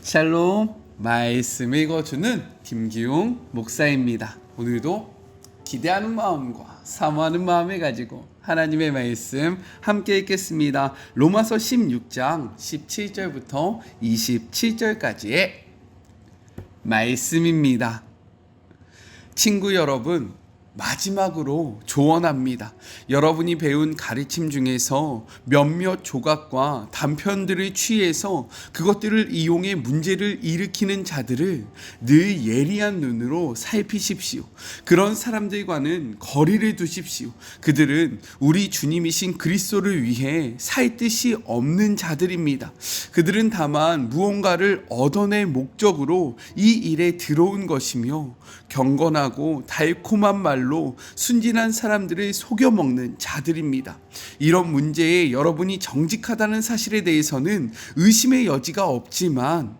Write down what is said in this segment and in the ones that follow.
샬롬, 말씀 읽어주는 김기웅 목사입니다. 오늘도 기대하는 마음과 사모하는 마음을 가지고 하나님의 말씀 함께 읽겠습니다. 로마서 16장 17절부터 27절까지의 말씀입니다. 친구 여러분, 마지막으로 조언합니다. 여러분이 배운 가르침 중에서 몇몇 조각과 단편들을 취해서 그것들을 이용해 문제를 일으키는 자들을 늘 예리한 눈으로 살피십시오. 그런 사람들과는 거리를 두십시오. 그들은 우리 주님이신 그리스도를 위해 살 뜻이 없는 자들입니다. 그들은 다만 무언가를 얻어낼 목적으로 이 일에 들어온 것이며 경건하고 달콤한 말로 순진한 사람들을 속여먹는 자들입니다. 이런 문제에 여러분이 정직하다는 사실에 대해서는 의심의 여지가 없지만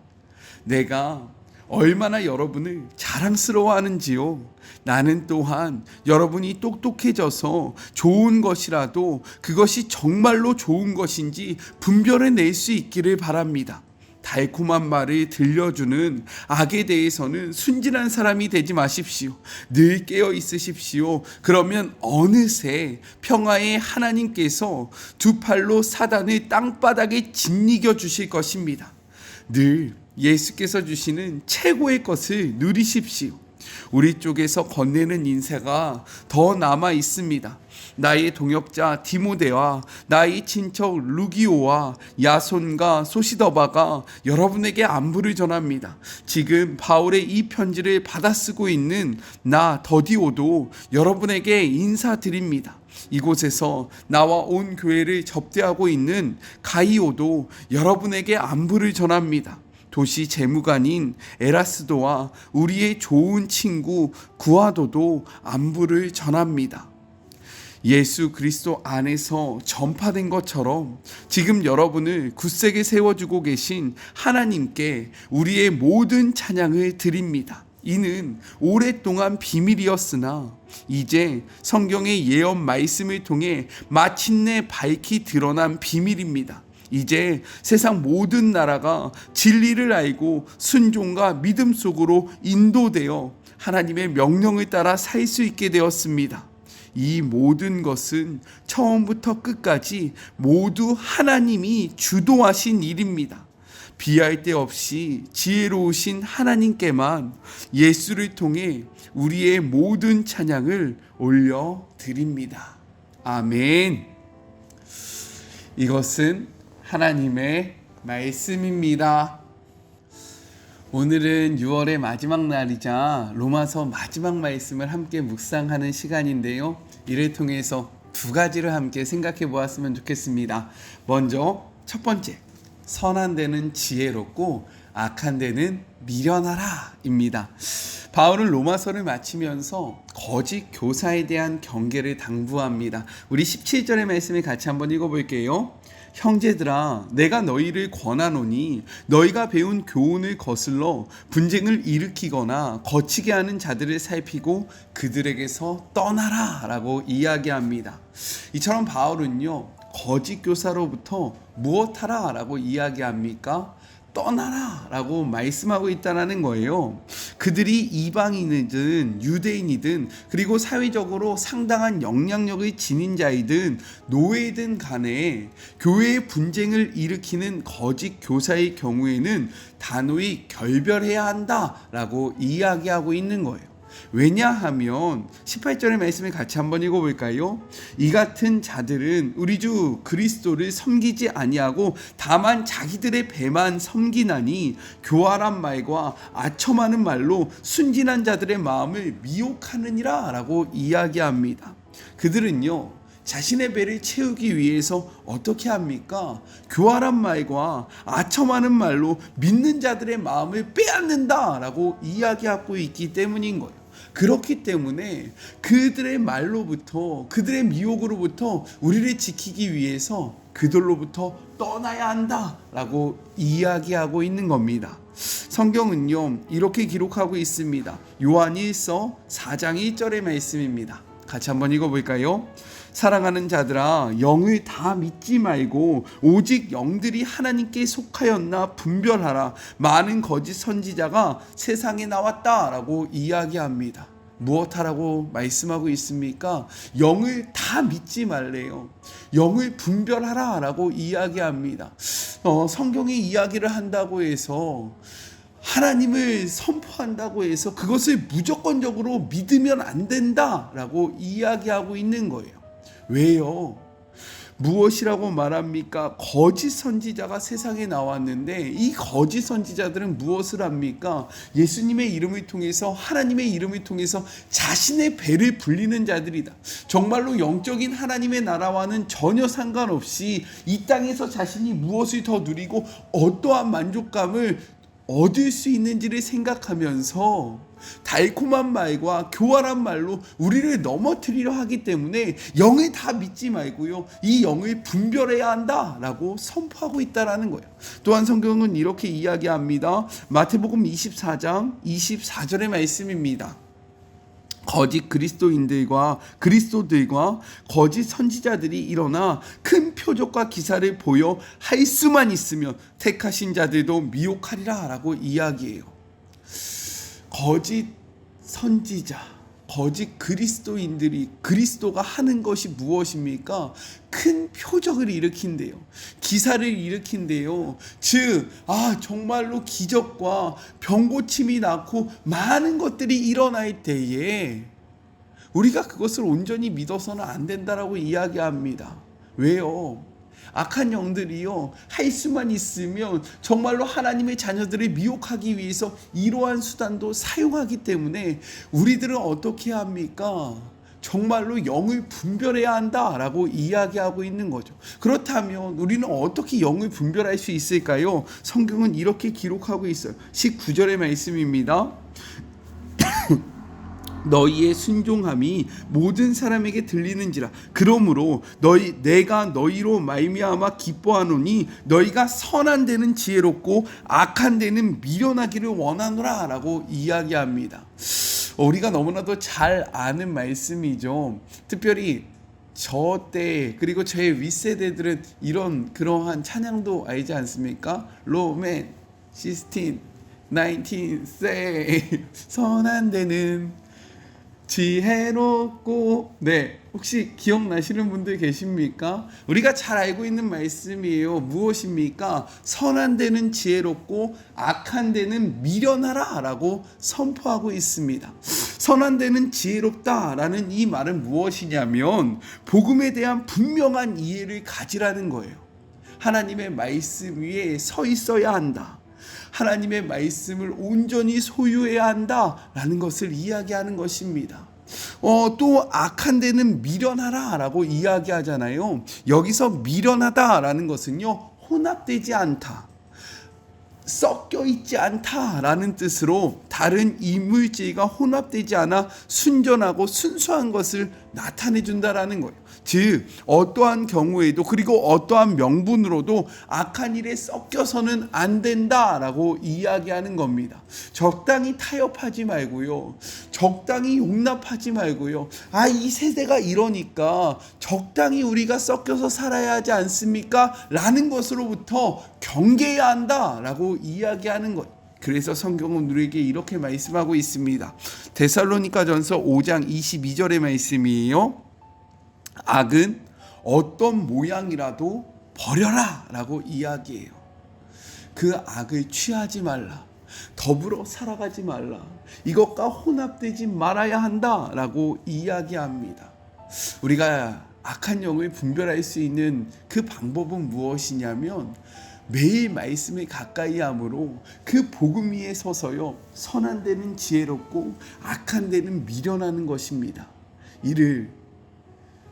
내가 얼마나 여러분을 자랑스러워하는지요. 나는 또한 여러분이 똑똑해져서 좋은 것이라도 그것이 정말로 좋은 것인지 분별해낼 수 있기를 바랍니다. 달콤한 말을 들려주는 악에 대해서는 순진한 사람이 되지 마십시오. 늘 깨어 있으십시오. 그러면 어느새 평화의 하나님께서 두 팔로 사단을 땅바닥에 짓이겨 주실 것입니다. 늘 예수께서 주시는 최고의 것을 누리십시오. 우리 쪽에서 건네는 인사가 더 남아 있습니다. 나의 동역자 디모데와 나의 친척 루기오와 야손과 소시더바가 여러분에게 안부를 전합니다. 지금 바울의 이 편지를 받아 쓰고 있는 나 더디오도 여러분에게 인사드립니다. 이곳에서 나와 온 교회를 접대하고 있는 가이오도 여러분에게 안부를 전합니다. 도시 재무관인 에라스도와 우리의 좋은 친구 구아도도 안부를 전합니다. 예수 그리스도 안에서 전파된 것처럼 지금 여러분을 굳세게 세워주고 계신 하나님께 우리의 모든 찬양을 드립니다. 이는 오랫동안 비밀이었으나 이제 성경의 예언 말씀을 통해 마침내 밝히 드러난 비밀입니다. 이제 세상 모든 나라가 진리를 알고 순종과 믿음 속으로 인도되어 하나님의 명령을 따라 살 수 있게 되었습니다. 이 모든 것은 처음부터 끝까지 모두 하나님이 주도하신 일입니다. 비할 데 없이 지혜로우신 하나님께만 예수를 통해 우리의 모든 찬양을 올려드립니다. 아멘. 이것은 하나님의 말씀입니다. 오늘은 6월의 마지막 날이자 로마서 마지막 말씀을 함께 묵상하는 시간인데요. 이를 통해서 두 가지를 함께 생각해 보았으면 좋겠습니다. 먼저 첫 번째, 선한 데는 지혜롭고 악한 데는 미련하라 입니다. 바울은 로마서를 마치면서 거짓 교사에 대한 경계를 당부합니다. 우리 17절의 말씀을 같이 한번 읽어볼게요. 형제들아, 내가 너희를 권하노니 너희가 배운 교훈을 거슬러 분쟁을 일으키거나 거치게 하는 자들을 살피고 그들에게서 떠나라 라고 이야기합니다. 이처럼 바울은요, 거짓 교사로부터 무엇하라 라고 이야기합니까? 떠나라 라고 말씀하고 있다는 거예요. 그들이 이방인이든 유대인이든 그리고 사회적으로 상당한 영향력을 지닌 자이든 노예든 간에 교회의 분쟁을 일으키는 거짓 교사의 경우에는 단호히 결별해야 한다라고 이야기하고 있는 거예요. 왜냐하면 18절의 말씀을 같이 한번 읽어볼까요? 이 같은 자들은 우리 주 그리스도를 섬기지 아니하고 다만 자기들의 배만 섬기나니 교활한 말과 아첨하는 말로 순진한 자들의 마음을 미혹하느니라 라고 이야기합니다. 그들은요, 자신의 배를 채우기 위해서 어떻게 합니까? 교활한 말과 아첨하는 말로 믿는 자들의 마음을 빼앗는다 라고 이야기하고 있기 때문인 거예요. 그렇기 때문에 그들의 말로부터, 그들의 미혹으로부터 우리를 지키기 위해서 그들로부터 떠나야 한다라고 이야기하고 있는 겁니다. 성경은요, 이렇게 기록하고 있습니다. 요한 1서 4장 1절의 말씀입니다. 같이 한번 읽어볼까요? 사랑하는 자들아, 영을 다 믿지 말고 오직 영들이 하나님께 속하였나 분별하라. 많은 거짓 선지자가 세상에 나왔다라고 이야기합니다. 무엇하라고 말씀하고 있습니까? 영을 다 믿지 말래요. 영을 분별하라 라고 이야기합니다. 성경의 이야기를 한다고 해서, 하나님을 선포한다고 해서 그것을 무조건적으로 믿으면 안 된다라고 이야기하고 있는 거예요. 왜요? 무엇이라고 말합니까? 거짓 선지자가 세상에 나왔는데, 이 거짓 선지자들은 무엇을 합니까? 예수님의 이름을 통해서, 하나님의 이름을 통해서 자신의 배를 불리는 자들이다. 정말로 영적인 하나님의 나라와는 전혀 상관없이 이 땅에서 자신이 무엇을 더 누리고 어떠한 만족감을 얻을 수 있는지를 생각하면서 달콤한 말과 교활한 말로 우리를 넘어뜨리려 하기 때문에 영을 다 믿지 말고요, 이 영을 분별해야 한다라고 선포하고 있다라는 거예요. 또한 성경은 이렇게 이야기합니다. 마태복음 24장 24절의 말씀입니다. 거짓 그리스도들과 거짓 선지자들이 일어나 큰 표적과 기사를 보여 할 수만 있으면 택하신 자들도 미혹하리라 라고 이야기해요. 거짓 선지자, 거짓 그리스도인들이, 그리스도가 하는 것이 무엇입니까? 큰 표적을 일으킨대요. 기사를 일으킨대요. 즉, 정말로 기적과 병고침이 낫고 많은 것들이 일어날 때에 우리가 그것을 온전히 믿어서는 안 된다라고 이야기합니다. 왜요? 악한 영들이요, 할 수만 있으면 정말로 하나님의 자녀들을 미혹하기 위해서 이러한 수단도 사용하기 때문에 우리들은 어떻게 합니까? 정말로 영을 분별해야 한다라고 이야기하고 있는 거죠. 그렇다면 우리는 어떻게 영을 분별할 수 있을까요? 성경은 이렇게 기록하고 있어요. 19절의 말씀입니다. 너희의 순종함이 모든 사람에게 들리는지라. 그러므로 내가 너희로 말미암아 기뻐하노니 너희가 선한 데는 지혜롭고 악한 데는 미련하기를 원하노라 라고 이야기합니다. 우리가 너무나도 잘 아는 말씀이죠. 특별히 저 때, 그리고 제 윗세대들은 그러한 찬양도 알지 않습니까? 로맨 16, 19 say 선한 데는 지혜롭고, 혹시 기억나시는 분들 계십니까? 우리가 잘 알고 있는 말씀이에요. 무엇입니까? 선한 데는 지혜롭고 악한 데는 미련하라 라고 선포하고 있습니다. 선한 데는 지혜롭다라는 이 말은 무엇이냐면, 복음에 대한 분명한 이해를 가지라는 거예요. 하나님의 말씀 위에 서 있어야 한다. 하나님의 말씀을 온전히 소유해야 한다라는 것을 이야기하는 것입니다. 또 악한 데는 미련하라 라고 이야기하잖아요. 여기서 미련하다라는 것은요, 혼합되지 않다, 섞여 있지 않다라는 뜻으로 다른 이물질과 혼합되지 않아 순전하고 순수한 것을 나타내 준다라는 거예요. 즉, 어떠한 경우에도, 그리고 어떠한 명분으로도 악한 일에 섞여서는 안 된다라고 이야기하는 겁니다. 적당히 타협하지 말고요, 적당히 용납하지 말고요, 이 세대가 이러니까 적당히 우리가 섞여서 살아야 하지 않습니까? 라는 것으로부터 경계해야 한다라고 이야기하는 것. 그래서 성경은 우리에게 이렇게 말씀하고 있습니다. 데살로니가전서 5장 22절의 말씀이에요. 악은 어떤 모양이라도 버려라 라고 이야기해요. 그 악을 취하지 말라, 더불어 살아가지 말라, 이것과 혼합되지 말아야 한다 라고 이야기합니다. 우리가 악한 영을 분별할 수 있는 그 방법은 무엇이냐면, 매일 말씀에 가까이 함으로 그 복음 위에 서서요, 선한 데는 지혜롭고 악한 데는 미련하는 것입니다. 이를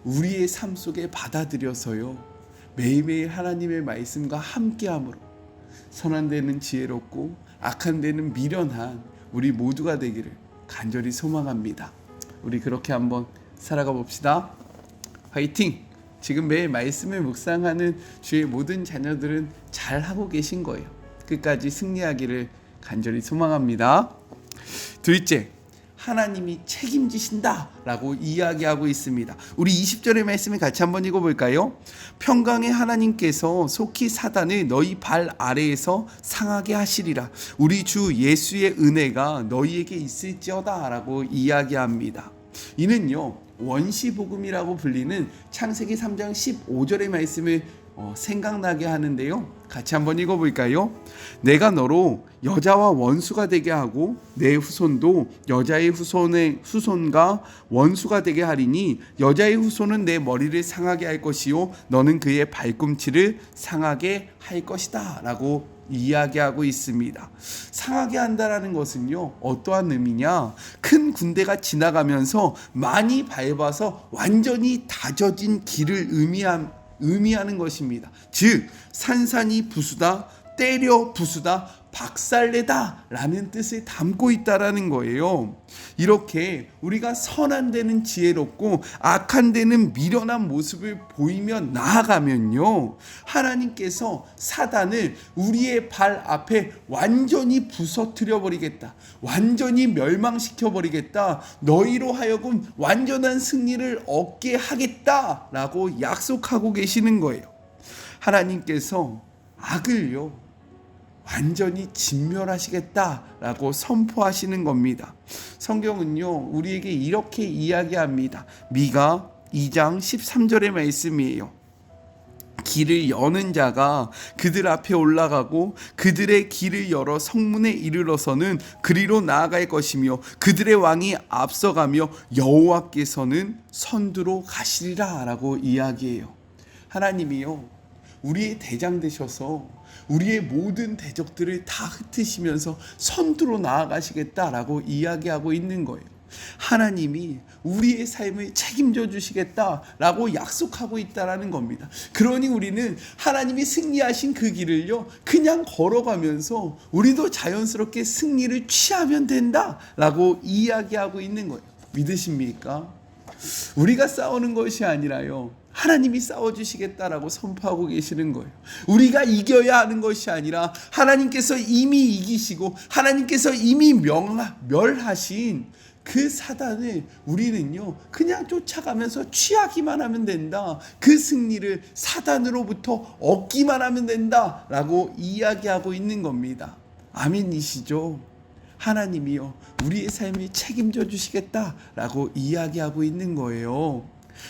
우리의 삶 속에 받아들여서요, 매일매일 하나님의 말씀과 함께함으로 선한 데는 지혜롭고 악한 데는 미련한 우리 모두가 되기를 간절히 소망합니다. 우리 그렇게 한번 살아가 봅시다. 화이팅! 지금 매일 말씀을 묵상하는 주의 모든 자녀들은 잘 하고 계신 거예요. 끝까지 승리하기를 간절히 소망합니다. 둘째, 하나님이 책임지신다라고 이야기하고 있습니다. 우리 20절의 말씀을 같이 한번 읽어볼까요? 평강의 하나님께서 속히 사단을 너희 발 아래에서 상하게 하시리라. 우리 주 예수의 은혜가 너희에게 있을지어다 라고 이야기합니다. 이는요, 원시복음이라고 불리는 창세기 3장 15절의 말씀을 생각나게 하는데요, 같이 한번 읽어볼까요? 내가 너로 여자와 원수가 되게 하고 내 후손도 여자의 후손과 원수가 되게 하리니 여자의 후손은 내 머리를 상하게 할 것이요 너는 그의 발꿈치를 상하게 할 것이다 라고 이야기하고 있습니다. 상하게 한다라는 것은요, 어떠한 의미냐? 큰 군대가 지나가면서 많이 밟아서 완전히 다져진 길을 의미하는 것입니다. 즉 산산이 부수다, 때려 부수다, 박살내다 라는 뜻을 담고 있다라는 거예요. 이렇게 우리가 선한 데는 지혜롭고 악한 데는 미련한 모습을 보이며 나아가면요, 하나님께서 사단을 우리의 발 앞에 완전히 부서뜨려 버리겠다, 완전히 멸망시켜 버리겠다, 너희로 하여금 완전한 승리를 얻게 하겠다라고 약속하고 계시는 거예요. 하나님께서 악을요 완전히 진멸하시겠다라고 선포하시는 겁니다. 성경은요 우리에게 이렇게 이야기합니다. 미가 2장 13절의 말씀이에요. 길을 여는 자가 그들 앞에 올라가고 그들의 길을 열어 성문에 이르러서는 그리로 나아갈 것이며 그들의 왕이 앞서가며 여호와께서는 선두로 가시리라 라고 이야기해요. 하나님이요 우리의 대장 되셔서 우리의 모든 대적들을 다 흩으시면서 선두로 나아가시겠다라고 이야기하고 있는 거예요. 하나님이 우리의 삶을 책임져 주시겠다라고 약속하고 있다라는 겁니다. 그러니 우리는 하나님이 승리하신 그 길을요 그냥 걸어가면서 우리도 자연스럽게 승리를 취하면 된다라고 이야기하고 있는 거예요. 믿으십니까? 우리가 싸우는 것이 아니라요 하나님이 싸워주시겠다라고 선포하고 계시는 거예요. 우리가 이겨야 하는 것이 아니라 하나님께서 이미 이기시고 하나님께서 이미 멸하신 그 사단을 우리는요 그냥 쫓아가면서 취하기만 하면 된다, 그 승리를 사단으로부터 얻기만 하면 된다라고 이야기하고 있는 겁니다. 아멘이시죠? 하나님이요 우리의 삶을 책임져 주시겠다라고 이야기하고 있는 거예요.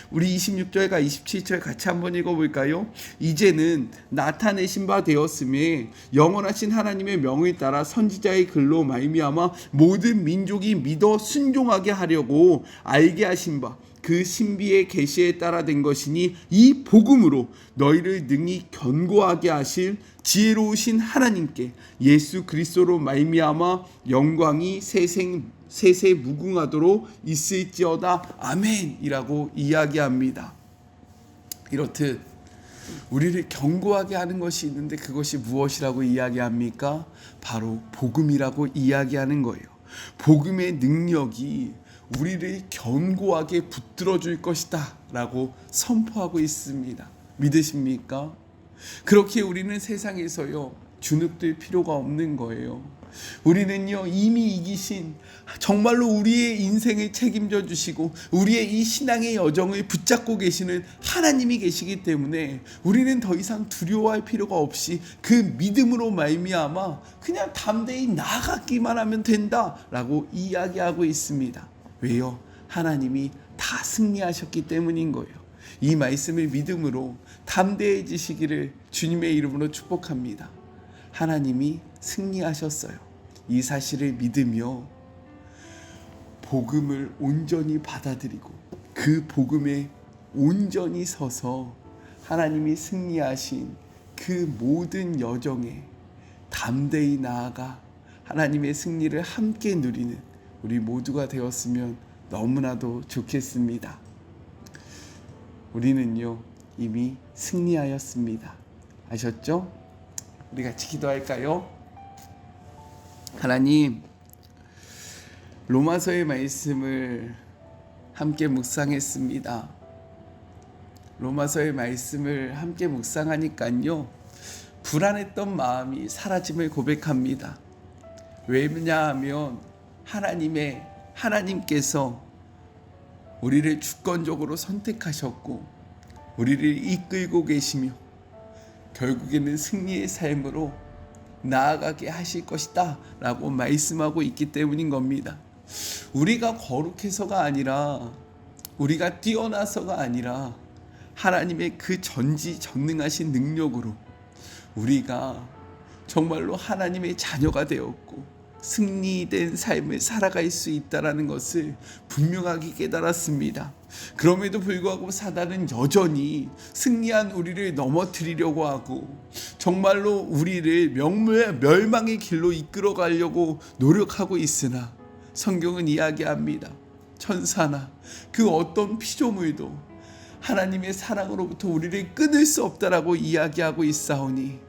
우리 26절과 27절 같이 한번 읽어볼까요? 이제는 나타내신 바 되었음에 영원하신 하나님의 명을 따라 선지자의 글로 말미암아 모든 민족이 믿어 순종하게 하려고 알게 하신 바 그 신비의 계시에 따라 된 것이니 이 복음으로 너희를 능히 견고하게 하실 지혜로우신 하나님께 예수 그리스도로 말미암아 영광이 세세 무궁하도록 있을지어다 아멘이라고 이야기합니다. 이렇듯 우리를 견고하게 하는 것이 있는데 그것이 무엇이라고 이야기합니까? 바로 복음이라고 이야기하는 거예요. 복음의 능력이 우리를 견고하게 붙들어 줄 것이다 라고 선포하고 있습니다. 믿으십니까? 그렇게 우리는 세상에서요 주눅들 필요가 없는 거예요. 우리는요 이미 이기신 정말로 우리의 인생을 책임져 주시고 우리의 이 신앙의 여정을 붙잡고 계시는 하나님이 계시기 때문에 우리는 더 이상 두려워할 필요가 없이 그 믿음으로 말미암아 그냥 담대히 나아가기만 하면 된다라고 이야기하고 있습니다. 왜요? 하나님이 다 승리하셨기 때문인 거예요. 이 말씀을 믿음으로 담대해지시기를 주님의 이름으로 축복합니다. 하나님이 승리하셨어요. 이 사실을 믿으며 복음을 온전히 받아들이고 그 복음에 온전히 서서 하나님이 승리하신 그 모든 여정에 담대히 나아가 하나님의 승리를 함께 누리는 우리 모두가 되었으면 너무나도 좋겠습니다. 우리는요 이미 승리하였습니다. 아셨죠? 우리 같이 기도할까요? 하나님, 로마서의 말씀을 함께 묵상했습니다. 로마서의 말씀을 함께 묵상하니까요 불안했던 마음이 사라짐을 고백합니다. 왜냐하면 하나님의 하나님께서 우리를 주권적으로 선택하셨고 우리를 이끌고 계시며 결국에는 승리의 삶으로 나아가게 하실 것이다 라고 말씀하고 있기 때문인 겁니다. 우리가 거룩해서가 아니라 우리가 뛰어나서가 아니라 하나님의 그 전지전능하신 능력으로 우리가 정말로 하나님의 자녀가 되었고 승리된 삶을 살아갈 수 있다는 것을 분명하게 깨달았습니다. 그럼에도 불구하고 사단은 여전히 승리한 우리를 넘어뜨리려고 하고 정말로 우리를 멸망의 길로 이끌어 가려고 노력하고 있으나 성경은 이야기합니다. 천사나 그 어떤 피조물도 하나님의 사랑으로부터 우리를 끊을 수 없다라고 이야기하고 있사오니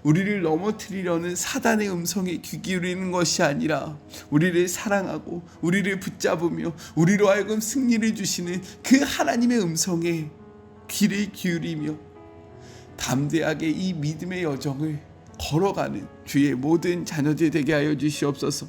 우리를 넘어뜨리려는 사단의 음성에 귀 기울이는 것이 아니라 우리를 사랑하고 우리를 붙잡으며 우리로 하여금 승리를 주시는 그 하나님의 음성에 귀를 기울이며 담대하게 이 믿음의 여정을 걸어가는 주의 모든 자녀들 되게 하여 주시옵소서.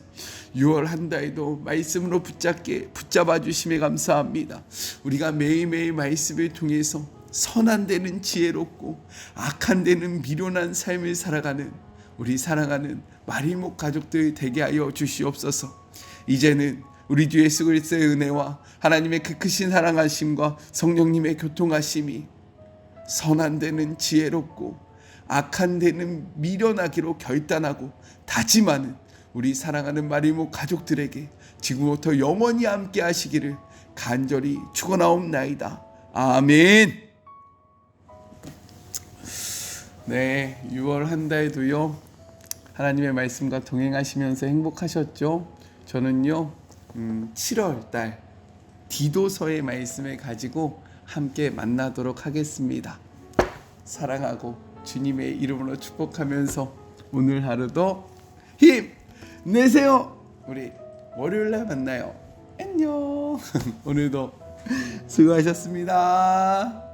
6월 한 달도 말씀으로 붙잡아 주심에 감사합니다. 우리가 매일매일 말씀을 통해서 선한 데는 지혜롭고 악한 데는 미련한 삶을 살아가는 우리 사랑하는 마리목 가족들 되게 하여 주시옵소서. 이제는 우리 주 예수 그리스도의 은혜와 하나님의 그 크신 사랑하심과 성령님의 교통하심이 선한 데는 지혜롭고 악한 데는 미련하기로 결단하고 다짐하는 우리 사랑하는 마리목 가족들에게 지금부터 영원히 함께 하시기를 간절히 축원하옵나이다. 아멘. 네, 6월 한 달도요 하나님의 말씀과 동행하시면서 행복하셨죠? 저는요 7월 달 디도서의 말씀을 가지고 함께 만나도록 하겠습니다. 사랑하고 주님의 이름으로 축복하면서 오늘 하루도 힘내세요. 우리 월요일날 만나요. 안녕. 오늘도 수고하셨습니다.